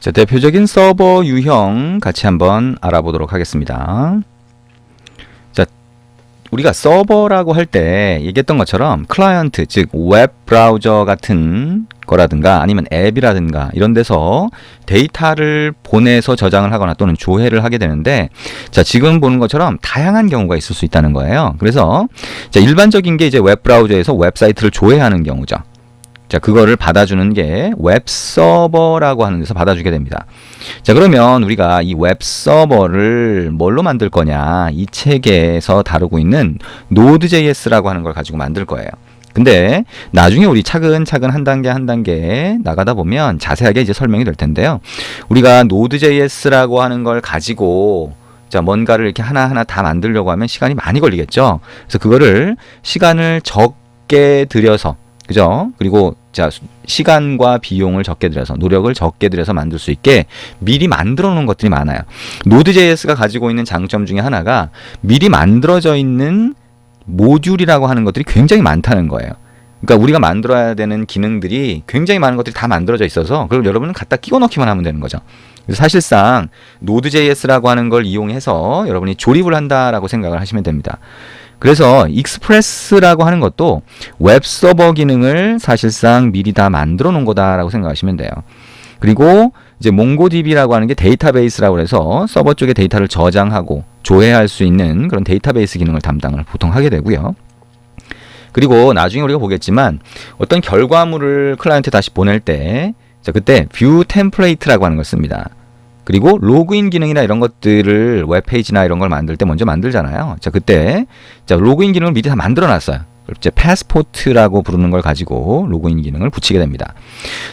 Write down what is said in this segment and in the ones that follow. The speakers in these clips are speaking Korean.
자, 대표적인 서버 유형 같이 한번 알아보도록 하겠습니다. 자, 우리가 서버라고 할 때 얘기했던 것처럼 클라이언트, 즉 웹 브라우저 같은 거라든가 아니면 앱이라든가 이런 데서 데이터를 보내서 저장을 하거나 또는 조회를 하게 되는데, 자, 지금 보는 것처럼 다양한 경우가 있을 수 있다는 거예요. 그래서 자, 일반적인 게 이제 웹 브라우저에서 웹사이트를 조회하는 경우죠. 자, 그거를 받아주는 게 웹서버라고 하는 데서 받아주게 됩니다. 자, 그러면 우리가 이 웹서버를 뭘로 만들 거냐, 이 책에서 다루고 있는 Node.js라고 하는 걸 가지고 만들 거예요. 근데 나중에 우리 차근차근 한 단계 한 단계 나가다 보면 자세하게 이제 설명이 될 텐데요. 우리가 Node.js라고 하는 걸 가지고 자, 뭔가를 이렇게 하나하나 다 만들려고 하면 시간이 많이 걸리겠죠. 그래서 그거를 시간을 적게 들여서, 그죠? 그리고 자, 시간과 비용을 적게 들여서, 노력을 적게 들여서 만들 수 있게 미리 만들어 놓은 것들이 많아요. Node.js가 가지고 있는 장점 중에 하나가 미리 만들어져 있는 모듈이라고 하는 것들이 굉장히 많다는 거예요. 그러니까 우리가 만들어야 되는 기능들이 굉장히 많은 것들이 다 만들어져 있어서 그걸 여러분은 갖다 끼워 넣기만 하면 되는 거죠. 그래서 사실상 Node.js라고 하는 걸 이용해서 여러분이 조립을 한다라고 생각을 하시면 됩니다. 그래서 익스프레스라고 하는 것도 웹서버 기능을 사실상 미리 다 만들어 놓은 거다라고 생각하시면 돼요. 그리고 이제 몽고DB라고 하는 게 데이터베이스라고 해서 서버 쪽에 데이터를 저장하고 조회할 수 있는 그런 데이터베이스 기능을 담당을 보통 하게 되고요. 그리고 나중에 우리가 보겠지만 어떤 결과물을 클라이언트에 다시 보낼 때, 자, 그때 뷰 템플레이트라고 하는 걸 씁니다. 그리고 로그인 기능이나 이런 것들을 웹페이지나 이런 걸 만들 때 먼저 만들잖아요. 자, 그때 자, 로그인 기능을 미리 다 만들어 놨어요. 이제 패스포트라고 부르는 걸 가지고 로그인 기능을 붙이게 됩니다.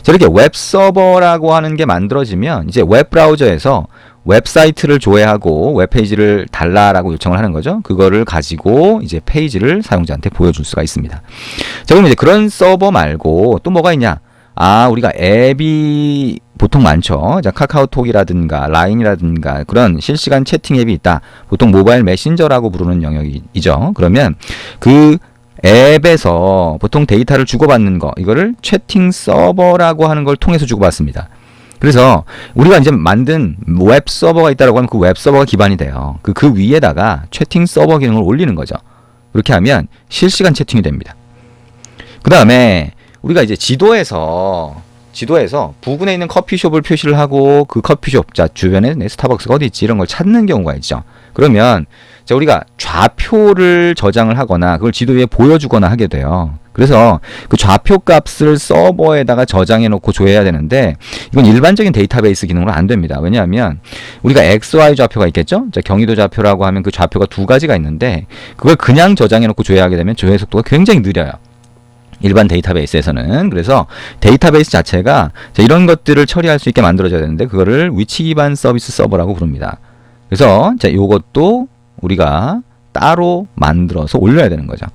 자, 이렇게 웹서버라고 하는 게 만들어지면 이제 웹 브라우저에서 웹사이트를 조회하고 웹페이지를 달라라고 요청을 하는 거죠. 그거를 가지고 이제 페이지를 사용자한테 보여줄 수가 있습니다. 자, 그럼 이제 그런 서버 말고 또 뭐가 있냐? 아, 우리가 앱이 보통 많죠. 자, 카카오톡이라든가 라인이라든가 그런 실시간 채팅 앱이 있다. 보통 모바일 메신저라고 부르는 영역이죠. 그러면 그 앱에서 보통 데이터를 주고받는 거, 이거를 채팅 서버라고 하는 걸 통해서 주고받습니다. 그래서 우리가 이제 만든 웹 서버가 있다라고 하면 그 웹 서버가 기반이 돼요. 그 위에다가 채팅 서버 기능을 올리는 거죠. 그렇게 하면 실시간 채팅이 됩니다. 그 다음에 우리가 이제 지도에서 부근에 있는 커피숍을 표시를 하고 그 커피숍, 자, 주변에 스타벅스가 어디 있지 이런 걸 찾는 경우가 있죠. 그러면 자, 우리가 좌표를 저장을 하거나 그걸 지도 위에 보여주거나 하게 돼요. 그래서 그 좌표 값을 서버에다가 저장해 놓고 조회해야 되는데 이건 일반적인 데이터베이스 기능으로 안 됩니다. 왜냐하면 우리가 XY 좌표가 있겠죠? 자, 경의도 좌표라고 하면 그 좌표가 두 가지가 있는데 그걸 그냥 저장해 놓고 조회하게 되면 조회 속도가 굉장히 느려요. 일반 데이터베이스에서는. 그래서 데이터베이스 자체가 이런 것들을 처리할 수 있게 만들어져야 되는데 그거를 위치 기반 서비스 서버라고 부릅니다. 그래서 자, 요것도 우리가 따로 만들어서 올려야 되는 거죠.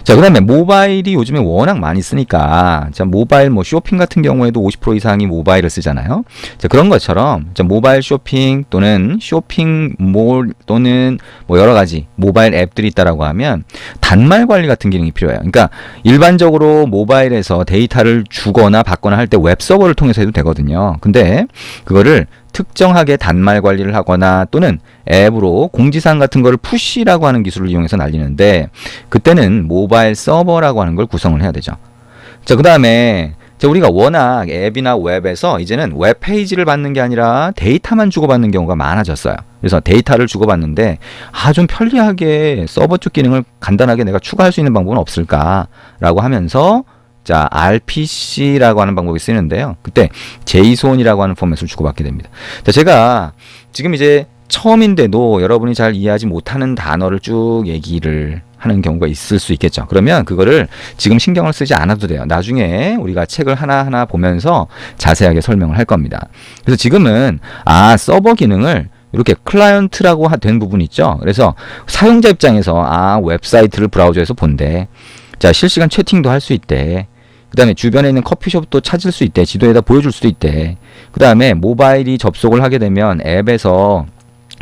자, 그 다음에 모바일이 요즘에 워낙 많이 쓰니까 자, 모바일 뭐 쇼핑 같은 경우에도 50% 이상이 모바일을 쓰잖아요. 자, 그런 것처럼 자, 모바일 쇼핑 또는 쇼핑몰 또는 뭐 여러 가지 모바일 앱들이 있다라고 하면 단말 관리 같은 기능이 필요해요. 그러니까 일반적으로 모바일에서 데이터를 주거나 받거나 할 때 웹서버를 통해서 해도 되거든요. 근데 그거를 특정하게 단말 관리를 하거나 또는 앱으로 공지사항 같은 거를 푸시라고 하는 기술을 이용해서 날리는데 그때는 모바일 서버라고 하는 걸 구성을 해야 되죠. 자, 그 다음에 우리가 워낙 앱이나 웹에서 이제는 웹페이지를 받는 게 아니라 데이터만 주고받는 경우가 많아졌어요. 그래서 데이터를 주고받는데 좀 편리하게 서버 쪽 기능을 간단하게 내가 추가할 수 있는 방법은 없을까라고 하면서 자, RPC라고 하는 방법이 쓰이는데요. 그때 JSON이라고 하는 포맷을 주고받게 됩니다. 자, 제가 지금 이제 처음인데도 여러분이 잘 이해하지 못하는 단어를 쭉 얘기를 하는 경우가 있을 수 있겠죠. 그러면 그거를 지금 신경을 쓰지 않아도 돼요. 나중에 우리가 책을 하나하나 보면서 자세하게 설명을 할 겁니다. 그래서 지금은 서버 기능을 이렇게 클라이언트라고 된 부분이 있죠. 그래서 사용자 입장에서 웹사이트를 브라우저에서 본대. 자, 실시간 채팅도 할 수 있대. 그 다음에 주변에 있는 커피숍도 찾을 수 있대. 지도에다 보여줄 수도 있대. 그 다음에 모바일이 접속을 하게 되면 앱에서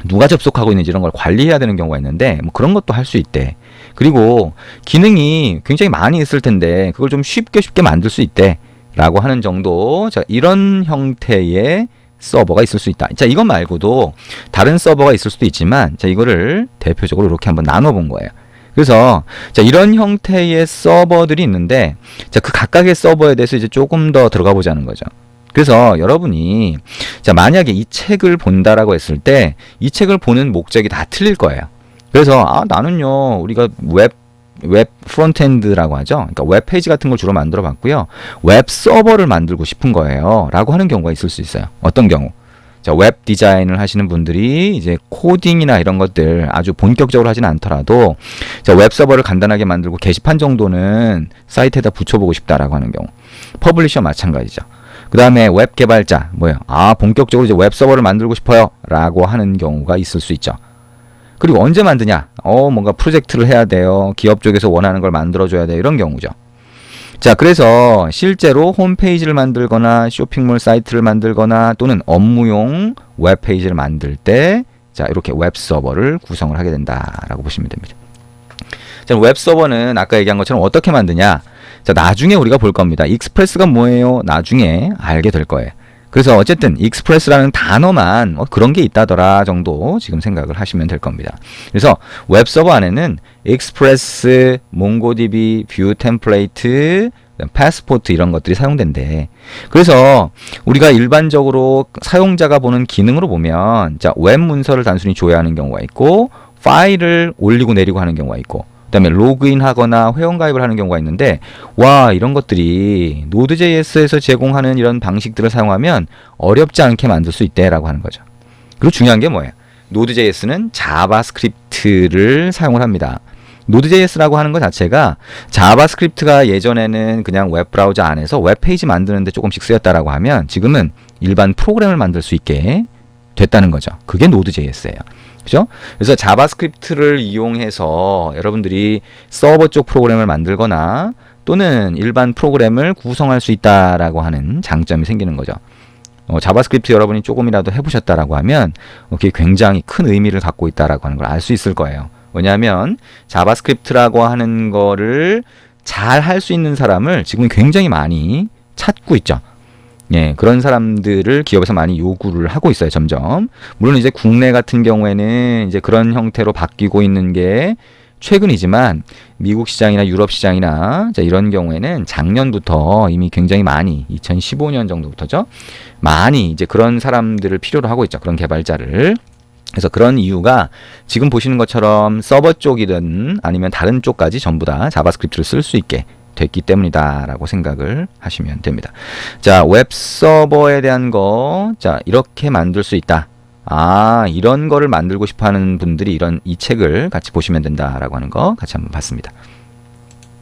누가 접속하고 있는지 이런 걸 관리해야 되는 경우가 있는데 뭐 그런 것도 할 수 있대. 그리고 기능이 굉장히 많이 있을 텐데 그걸 좀 쉽게 만들 수 있대 라고 하는 정도. 자, 이런 형태의 서버가 있을 수 있다. 자, 이것 말고도 다른 서버가 있을 수도 있지만, 자, 이거를 대표적으로 이렇게 한번 나눠 본 거예요. 그래서, 자, 이런 형태의 서버들이 있는데, 자, 그 각각의 서버에 대해서 이제 조금 더 들어가 보자는 거죠. 그래서 여러분이, 자, 만약에 이 책을 본다라고 했을 때, 이 책을 보는 목적이 다 틀릴 거예요. 그래서, 아, 나는요, 우리가 웹 프론트엔드라고 하죠. 그러니까 웹 페이지 같은 걸 주로 만들어 봤고요. 웹 서버를 만들고 싶은 거예요. 라고 하는 경우가 있을 수 있어요. 어떤 경우? 자, 웹 디자인을 하시는 분들이 이제 코딩이나 이런 것들 아주 본격적으로 하진 않더라도, 자, 웹 서버를 간단하게 만들고 게시판 정도는 사이트에다 붙여보고 싶다라고 하는 경우. 퍼블리셔 마찬가지죠. 그 다음에 웹 개발자, 뭐예요? 아, 본격적으로 이제 웹 서버를 만들고 싶어요. 라고 하는 경우가 있을 수 있죠. 그리고 언제 만드냐? 뭔가 프로젝트를 해야 돼요. 기업 쪽에서 원하는 걸 만들어줘야 돼. 이런 경우죠. 자, 그래서 실제로 홈페이지를 만들거나 쇼핑몰 사이트를 만들거나 또는 업무용 웹페이지를 만들 때, 자, 이렇게 웹 서버를 구성을 하게 된다라고 보시면 됩니다. 자, 웹 서버는 아까 얘기한 것처럼 어떻게 만드냐? 자, 나중에 우리가 볼 겁니다. 익스프레스가 뭐예요? 나중에 알게 될 거예요. 그래서 어쨌든 익스프레스라는 단어만 그런 게 있다더라 정도 지금 생각을 하시면 될 겁니다. 그래서 웹서버 안에는 익스프레스, 몽고디비, 뷰 템플레이트, 패스포트 이런 것들이 사용된대. 그래서 우리가 일반적으로 사용자가 보는 기능으로 보면, 자, 웹 문서를 단순히 조회하는 경우가 있고, 파일을 올리고 내리고 하는 경우가 있고, 그 다음에 로그인 하거나 회원가입을 하는 경우가 있는데, 와, 이런 것들이 Node.js에서 제공하는 이런 방식들을 사용하면 어렵지 않게 만들 수 있대라고 하는 거죠. 그리고 중요한 게 뭐예요? Node.js는 자바스크립트를 사용을 합니다. Node.js라고 하는 것 자체가 자바스크립트가 예전에는 그냥 웹브라우저 안에서 웹페이지 만드는데 조금씩 쓰였다라고 하면 지금은 일반 프로그램을 만들 수 있게 됐다는 거죠. 그게 Node.js예요. 그죠? 그래서 자바스크립트를 이용해서 여러분들이 서버 쪽 프로그램을 만들거나 또는 일반 프로그램을 구성할 수 있다라고 하는 장점이 생기는 거죠. 자바스크립트 여러분이 조금이라도 해보셨다라고 하면 그게 굉장히 큰 의미를 갖고 있다라고 하는 걸 알 수 있을 거예요. 왜냐하면 자바스크립트라고 하는 거를 잘 할 수 있는 사람을 지금 굉장히 많이 찾고 있죠. 예, 그런 사람들을 기업에서 많이 요구를 하고 있어요, 점점. 물론 이제 국내 같은 경우에는 이제 그런 형태로 바뀌고 있는 게 최근이지만 미국 시장이나 유럽 시장이나 자, 이런 경우에는 작년부터 이미 굉장히 많이 2015년 정도부터죠. 많이 이제 그런 사람들을 필요로 하고 있죠. 그런 개발자를. 그래서 그런 이유가 지금 보시는 것처럼 서버 쪽이든 아니면 다른 쪽까지 전부 다 자바스크립트를 쓸 수 있게 됐기 때문이다 라고 생각을 하시면 됩니다. 자, 웹 서버에 대한 거, 자, 이렇게 만들 수 있다. 아, 이런 거를 만들고 싶어 하는 분들이 이 책을 같이 보시면 된다라고 하는 거 같이 한번 봤습니다.